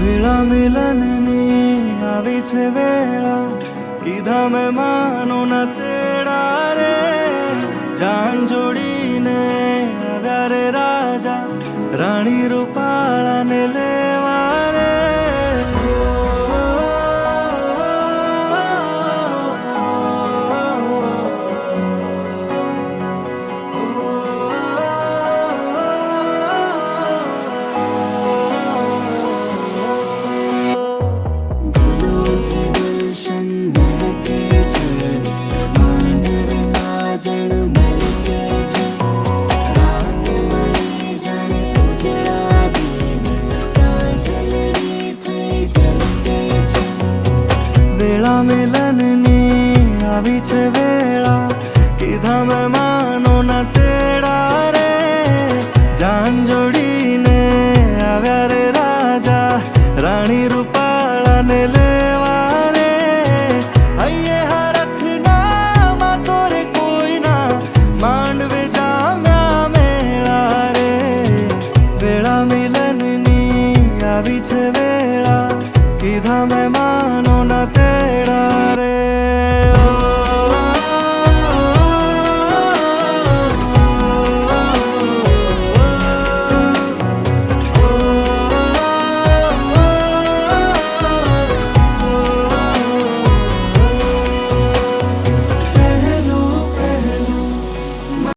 વેળા મિલનની આવી છે વેળા, કીધા મેં માનો ના તેડા રે. જાન જોડીને આવ્યા રે રાજા, રાણી રૂપાળાને લેવા રે. વેળા મિલનની આવી છે વેળા, કીધા મેં માનો ના તેડા રે. જાન જોડી